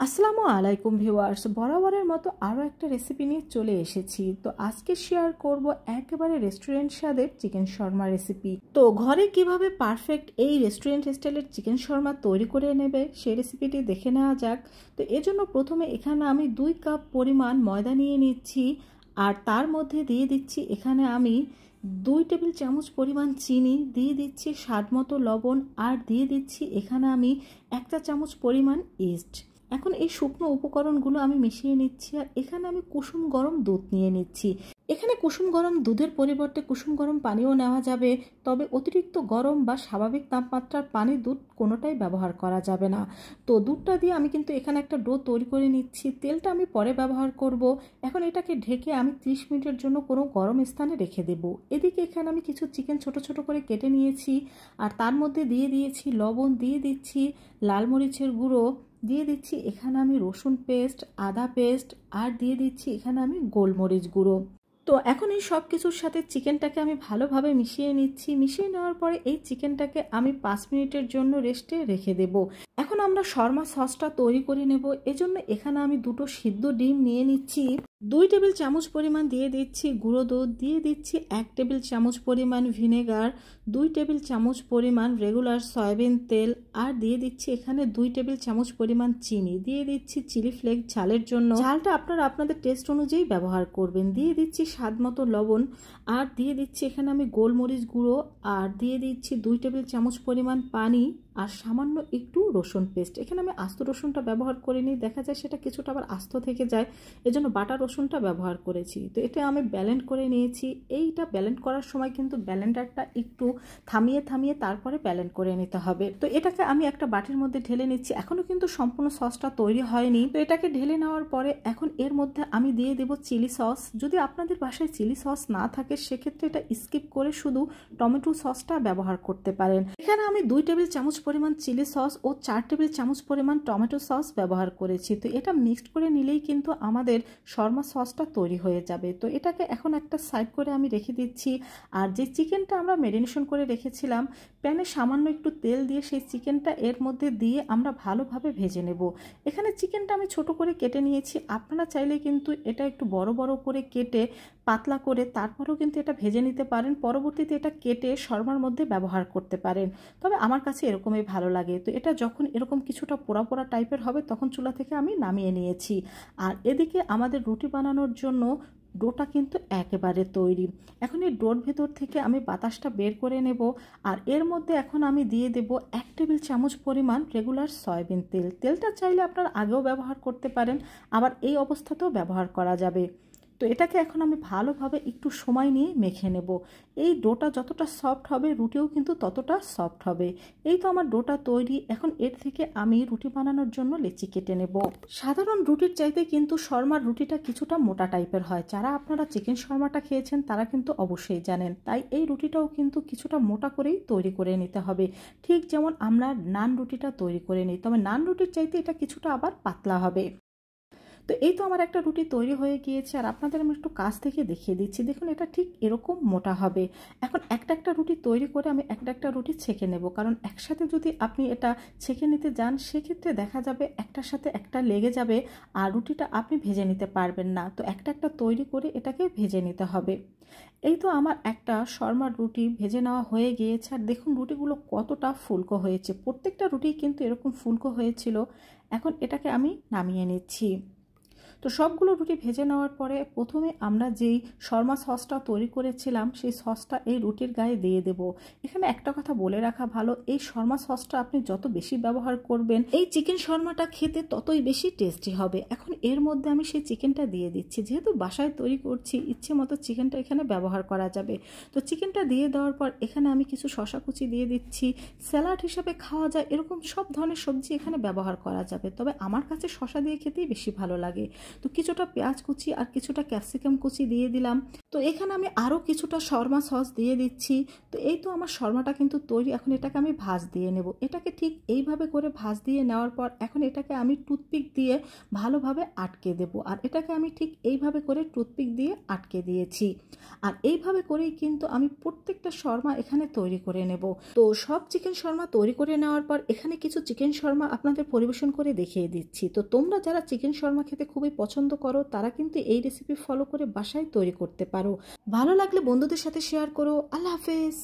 আসসালামু আলাইকুম ভিউয়ার্স, বরাবরের মতো আরও একটা রেসিপি নিয়ে চলে এসেছি। তো আজকে শেয়ার করব একেবারে রেস্টুরেন্ট স্বাদের চিকেন শর্মা রেসিপি। তো ঘরে কিভাবে পারফেক্ট এই রেস্টুরেন্ট স্টাইলের চিকেন শর্মা তৈরি করে নেবে সেই রেসিপিটি দেখে নেওয়া যাক। তো এজন্য প্রথমে এখানে আমি 2 কাপ পরিমাণ ময়দা নিয়ে নিচ্ছি, আর তার মধ্যে দিয়ে দিচ্ছি এখানে আমি 2 টেবিল চামচ পরিমাণ চিনি, দিয়ে দিচ্ছি স্বাদ মতো লবণ, আর দিয়ে দিচ্ছি এখানে আমি 1 চা চামচ পরিমাণ ইস্ট। এখন এই শুকনো উপকরণগুলো আমি মিশিয়ে নিচ্ছি, আর এখানে আমি কুসুম গরম দুধ নিয়ে নিচ্ছি। এখানে কুসুম গরম দুধের পরিবর্তে কুসুম গরম পানিও নেওয়া যাবে, তবে অতিরিক্ত গরম বা স্বাভাবিক তাপমাত্রার পানি দুধ কোনোটাই ব্যবহার করা যাবে না। তো দুধটা দিয়ে আমি কিন্তু এখানে একটা ডো তৈরি করে নিচ্ছি। তেলটা আমি পরে ব্যবহার করব। এখন এটাকে ঢেকে আমি 30 মিনিটের জন্য কোনো গরম স্থানে রেখে দেব। এদিকে এখানে আমি কিছু চিকেন ছোট ছোট করে কেটে নিয়েছি, আর তার মধ্যে দিয়ে দিয়েছি লবণ, দিয়ে দিচ্ছি লাল মরিচের গুঁড়ো, দিয়ে দিচ্ছি এখানে আমি রসুন পেস্ট, আদা পেস্ট, আর দিয়ে দিচ্ছি এখানে আমি গোলমরিচ গুঁড়ো। তো এখন এই সব কিছুর সাথে চিকেনটাকে আমি ভালোভাবে মিশিয়ে নিচ্ছি। মিশিয়ে নেওয়ার পরে এই চিকেনটাকে আমি 5 মিনিটের জন্য রেস্টে রেখে দেব। এখন আমরা শর্মা সসটা তৈরি করে নেব। এজন্য এখানে আমি 2টো সিদ্ধ ডিম নিয়ে নিচ্ছি। 2 টেবিল চামচ পরিমাণ দিয়ে দিচ্ছি গুঁড়ো দুধ, দিয়ে দিচ্ছি 1 টেবিল চামচ পরিমাণ ভিনেগার, 2 টেবিল চামচ পরিমাণ রেগুলার সয়াবিন তেল, আর দিয়ে দিচ্ছি এখানে 2 টেবিল চামচ পরিমাণ চিনি, দিয়ে দিচ্ছি চিলি ফ্লেক্স ঝালের জন্য। ঝালটা আপনারা আপনাদের টেস্ট অনুযায়ী ব্যবহার করবেন। দিয়ে দিচ্ছি স্বাদ মতো লবণ, আর দিয়ে দিচ্ছি এখানে আমি গোলমরিচ গুঁড়ো, আর দিয়ে দিচ্ছি 2 টেবিল চামচ পরিমাণ পানি, আর সামান্য একটু রসুন পেস্ট। এখানে আমি আস্ত রসুনটা ব্যবহার করিনি, দেখা যায় সেটা কিছুটা আবার আস্ত থেকে যায়, এজন্য বাটা রসুনটা ব্যবহার করেছি। তো এটা আমি ব্লেন্ড করে নিয়েছি। এইটা ব্লেন্ড করার সময় কিন্তু ব্লেন্ডারটা একটু থামিয়ে থামিয়ে তারপরে ব্লেন্ড করে নিতে হবে। তো এটাকে আমি একটা বাটির মধ্যে ঢেলে নিচ্ছি। এখনো কিন্তু সম্পূর্ণ সসটা তৈরি হয়নি। তো এটাকে ঢেলে নেওয়ার পরে এখন এর মধ্যে আমি দিয়ে দেব চিলি সস। যদি আপনাদের বাসায় চিলি সস না থাকে সেক্ষেত্রে এটা স্কিপ করে শুধু টমেটো সসটা ব্যবহার করতে পারেন। এখানে আমি 2 টেবিল চামচ পরিমাণ চিলি সস ও 4 টেবিল চামচ পরিমাণ টমেটো সস ব্যবহার করেছি। তো এটা মিক্সড করে নিলেই কিন্তু আমাদের শর্মা সসটা তৈরি হয়ে যাবে। তো এটাকে এখন একটা সাইড করে আমি রেখে দিচ্ছি। আর যে চিকেনটা আমরা ম্যারিনেশন করে রেখেছিলাম, প্যানে সামান্য একটু তেল দিয়ে সেই চিকেনটা এর মধ্যে দিয়ে আমরা ভালোভাবে ভেজে নেব। এখানে চিকেনটা আমি ছোট করে কেটে নিয়েছি। আপনারা চাইলে কিন্তু এটা একটু বড় বড় করে কেটে পাতলা করে তারপরেও কিন্তু এটা ভেজে নিতে পারেন। পরবর্তীতে এটা কেটে শর্মার মধ্যে ব্যবহার করতে পারেন, তবে আমার কাছে এরকমই ভালো লাগে। তো এটা যখন এরকম কিছুটা পোড়া পোড়া টাইপের হবে তখন চুলা থেকে আমি নামিয়ে নিয়েছি। আর এদিকে আমাদের রুটি বানানোর জন্য ডোটা কিন্তু একেবারে তৈরি। এখন এই ডোর ভেতর থেকে আমি বাতাসটা বের করে নেব, আর এর মধ্যে এখন আমি দিয়ে দেব 1 টেবিল চামচ পরিমাণ রেগুলার সয়াবিন তেল। তেলটা চাইলে আপনারা আগেও ব্যবহার করতে পারেন, আবার এই অবস্থাতেও ব্যবহার করা যাবে। তো এটাকে এখন আমি ভালোভাবে একটু সময় নিয়ে মেখে নেব। এই ডোটা যতটা সফট হবে রুটিও কিন্তু ততটা সফট হবে। এই তো আমার ডোটা তৈরি। এখন এর থেকে আমি রুটি বানানোর জন্য লেচি কেটে নেব। সাধারণ রুটির চাইতে কিন্তু শর্মার রুটিটা কিছুটা মোটা টাইপের হয়। যারা আপনারা চিকেন শর্মাটা খেয়েছেন তারা কিন্তু অবশ্যই জানেন। তাই এই রুটিটাও কিন্তু কিছুটা মোটা করেই তৈরি করে নিতে হবে, ঠিক যেমন আমরা নান রুটিটা তৈরি করে নিই, তবে নান রুটির চাইতে এটা কিছুটা আবার পাতলা হবে। তো এই তো আমার একটা রুটি তৈরি হয়ে গিয়েছে, আর আপনাদের আমি একটু কাছ থেকে দেখিয়ে দিচ্ছি। দেখুন এটা ঠিক এরকম মোটা হবে। এখন একটা একটা রুটি তৈরি করে আমি একটা একটা রুটি ছেঁকে নেব, কারণ একসাথে যদি আপনি এটা ছেঁকে নিতে যান সেক্ষেত্রে দেখা যাবে একটার সাথে একটা লেগে যাবে, আর রুটিটা আপনি ভেজে নিতে পারবেন না। তো একটা একটা তৈরি করে এটাকে ভেজে নিতে হবে। এই তো আমার একটা শর্মার রুটি ভেজে নেওয়া হয়ে গিয়েছে, আর দেখুন রুটিগুলো কতটা ফুলকো হয়েছে। প্রত্যেকটা রুটি কিন্তু এরকম ফুলকো হয়েছিল। এখন এটাকে আমি নামিয়ে নিচ্ছি। তো সবগুলো রুটি ভেজে নেওয়ার পরে প্রথমে আমরা যেই শর্মা সসটা তৈরি করেছিলাম সেই সসটা এই রুটির গায়ে দিয়ে দেব। এখানে একটা কথা বলে রাখা ভালো, এই শর্মা সসটা আপনি যত বেশি ব্যবহার করবেন এই চিকেন শর্মাটা খেতে ততই বেশি টেস্টি হবে। এখন এর মধ্যে আমি সেই চিকেনটা দিয়ে দিচ্ছি। যেহেতু বাসায় তৈরি করছি, ইচ্ছে মতো চিকেনটা এখানে ব্যবহার করা যাবে। তো চিকেনটা দিয়ে দেওয়ার পর এখানে আমি কিছু শসা কুচি দিয়ে দিচ্ছি। স্যালাড হিসাবে খাওয়া যায় এরকম সব ধরনের সবজি এখানে ব্যবহার করা যাবে, তবে আমার কাছে শসা দিয়ে খেতেই বেশি ভালো লাগে। তো কিছুটা পেঁয়াজ কুচি আর কিছুটা ক্যাপসিকাম কুচি দিয়ে দিলাম। তো এখানে আমি আরও কিছুটা শর্মা সস দিয়ে দিচ্ছি। তো এই তো আমার শর্মাটা কিন্তু তৈরি। এখন এটাকে আমি ভাঁজ দিয়ে নেব। এটাকে ঠিক এইভাবে করে ভাঁজ দিয়ে নেওয়ার পর এখন এটাকে আমি টুথপিক দিয়ে ভালোভাবে আটকে দেব। আর এটাকে আমি ঠিক এইভাবে করে টুথপিক দিয়ে আটকে দিয়েছি। আর এইভাবে করেই কিন্তু আমি প্রত্যেকটা শর্মা এখানে তৈরি করে নেব। তো সব চিকেন শর্মা তৈরি করে নেওয়ার পর এখানে কিছু চিকেন শর্মা আপনাদের পরিবেশন করে দেখিয়ে দিচ্ছি। তো তোমরা যারা চিকেন শর্মা খেতে খুবই পছন্দ করো তারা কিন্তু এই রেসিপি ফলো করে বাসায় তৈরি করতে পারো। ভালো লাগলে বন্ধুদের সাথে শেয়ার করো। আল্লাহ হাফেজ।